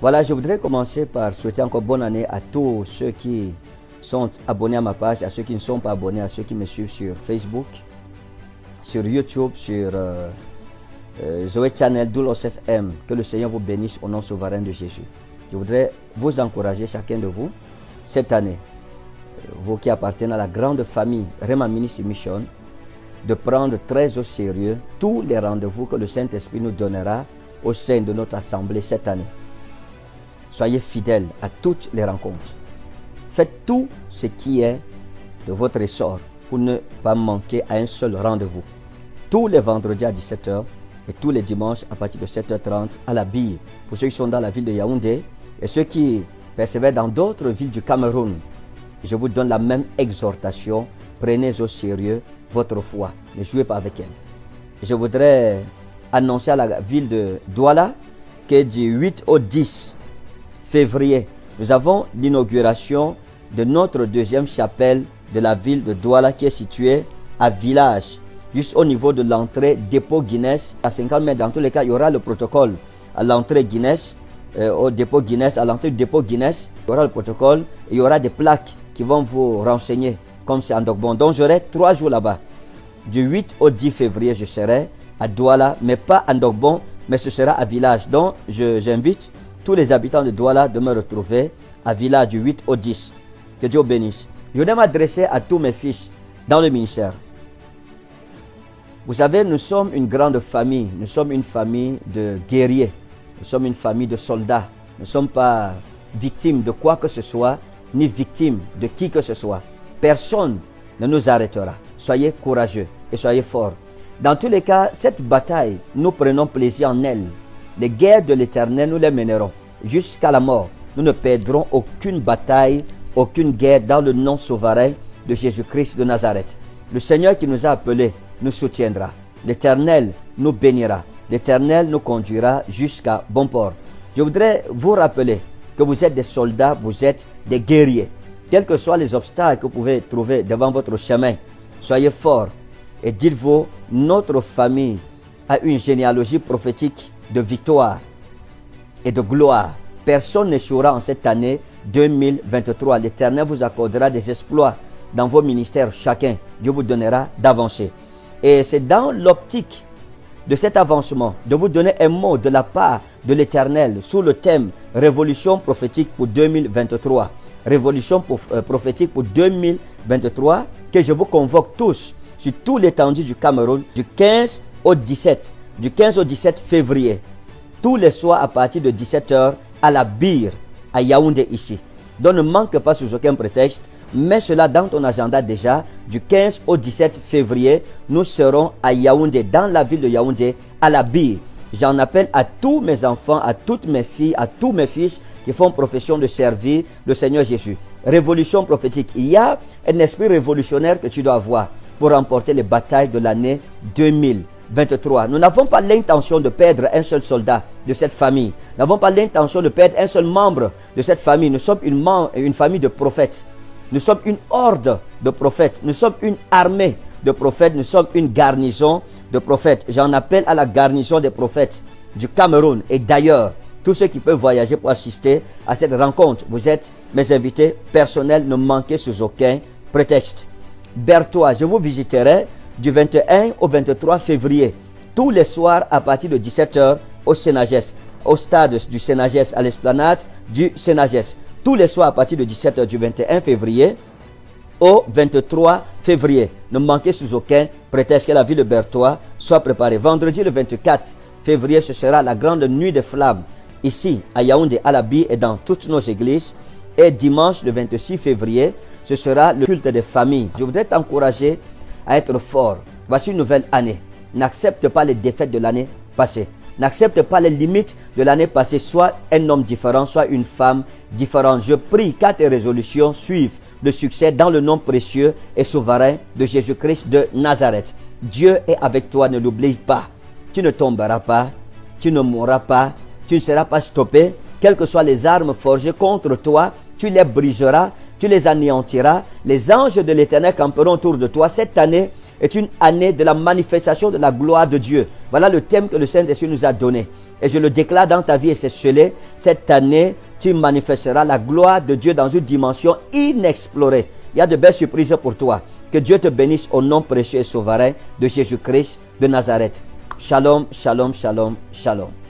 Voilà, je voudrais commencer par souhaiter encore bonne année à tous ceux qui sont abonnés à ma page, à ceux qui ne sont pas abonnés, à ceux qui me suivent sur Facebook, sur YouTube, sur Zoé Channel, Doulos FM. Que le Seigneur vous bénisse au nom souverain de Jésus. Je voudrais vous encourager, chacun de vous, cette année, vous qui appartenez à la grande famille Rema Ministry Mission, de prendre très au sérieux tous les rendez-vous que le Saint-Esprit nous donnera au sein de notre assemblée cette année. Soyez fidèles à toutes les rencontres. Faites tout ce qui est de votre ressort pour ne pas manquer à un seul rendez-vous. Tous les vendredis à 17h et tous les dimanches à partir de 7h30 à la bille. Pour ceux qui sont dans la ville de Yaoundé et ceux qui persévèrent dans d'autres villes du Cameroun, je vous donne la même exhortation. Prenez au sérieux votre foi. Ne jouez pas avec elle. Je voudrais annoncer à la ville de Douala que du 8 au 10 février, nous avons l'inauguration de notre deuxième chapelle de la ville de Douala qui est située à Village, juste au niveau de l'entrée dépôt Guinness. À 50 mètres, dans tous les cas, il y aura le protocole à l'entrée Guinness, au dépôt Guinness, à l'entrée du dépôt Guinness, il y aura le protocole et il y aura des plaques qui vont vous renseigner comme c'est en Dogbon. Donc j'aurai 3 jours là-bas. Du 8 au 10 février, je serai à Douala, mais pas à Dogbon, mais ce sera à Village. Donc j'invite tous les habitants de Douala de me retrouver à Village du 8 au 10. Que Dieu bénisse. Je voudrais m'adresser à tous mes fils dans le ministère. Vous savez, nous sommes une grande famille. Nous sommes une famille de guerriers. Nous sommes une famille de soldats. Nous ne sommes pas victimes de quoi que ce soit, ni victimes de qui que ce soit. Personne ne nous arrêtera. Soyez courageux et soyez forts. Dans tous les cas, cette bataille, nous prenons plaisir en elle. Les guerres de l'Éternel, nous les mènerons jusqu'à la mort. Nous ne perdrons aucune bataille, aucune guerre dans le nom souverain de Jésus-Christ de Nazareth. Le Seigneur qui nous a appelés nous soutiendra. L'Éternel nous bénira. L'Éternel nous conduira jusqu'à bon port. Je voudrais vous rappeler que vous êtes des soldats, vous êtes des guerriers. Quels que soient les obstacles que vous pouvez trouver devant votre chemin, soyez forts et dites-vous, notre famille a une généalogie prophétique de victoire et de gloire. Personne n'échouera en cette année 2023. L'Éternel vous accordera des exploits dans vos ministères chacun. Dieu vous donnera d'avancer. Et c'est dans l'optique de cet avancement de vous donner un mot de la part de l'Éternel sous le thème Révolution prophétique pour 2023. Révolution prophétique pour 2023 que je vous convoque tous sur tout l'étendue du Cameroun du 15 au 17. Du 15 au 17 février. Tous les soirs à partir de 17h à la Bire, à Yaoundé ici. Donc ne manque pas sous aucun prétexte. Mets cela dans ton agenda déjà. Du 15 au 17 février, nous serons à Yaoundé, dans la ville de Yaoundé, à la Bire. J'en appelle à tous mes enfants, à toutes mes filles, à tous mes fils qui font profession de servir le Seigneur Jésus. Révolution prophétique. Il y a un esprit révolutionnaire que tu dois avoir pour remporter les batailles de l'année 2023. Nous n'avons pas l'intention de perdre un seul soldat de cette famille. Nous n'avons pas l'intention de perdre un seul membre de cette famille. Nous sommes une famille de prophètes. Nous sommes une horde de prophètes. Nous sommes une armée de prophètes. Nous sommes une garnison de prophètes. J'en appelle à la garnison des prophètes du Cameroun et d'ailleurs. Tous ceux qui peuvent voyager pour assister à cette rencontre. Vous êtes mes invités personnels. Ne manquez sous aucun prétexte. Berthois, je vous visiterai du 21 au 23 février. Tous les soirs à partir de 17h au Sénagès. Au stade du Sénagès, à l'esplanade du Sénagès. Tous les soirs à partir de 17h du 21 février au 23 février. Ne manquez sous aucun prétexte que la ville de Berthois soit préparée. Vendredi le 24 février, ce sera la grande nuit des flammes. Ici, à Yaoundé, à la Bille et dans toutes nos églises. Et dimanche, le 26 février, ce sera le culte des familles. Je voudrais t'encourager à être fort. Voici une nouvelle année. N'accepte pas les défaites de l'année passée. N'accepte pas les limites de l'année passée. Soit un homme différent, soit une femme différente. Je prie qu'à tes résolutions suivent le succès dans le nom précieux et souverain de Jésus-Christ de Nazareth. Dieu est avec toi, ne l'oublie pas. Tu ne tomberas pas, tu ne mourras pas, tu ne seras pas stoppé. Quelles que soient les armes forgées contre toi, tu les briseras, tu les anéantiras. Les anges de l'Éternel camperont autour de toi. Cette année, est une année de la manifestation de la gloire de Dieu. Voilà le thème que le Saint-Esprit nous a donné. Et je le déclare dans ta vie et c'est scellé. Cette année, tu manifesteras la gloire de Dieu dans une dimension inexplorée. Il y a de belles surprises pour toi. Que Dieu te bénisse au nom précieux et souverain de Jésus-Christ de Nazareth. Shalom, shalom, shalom, shalom.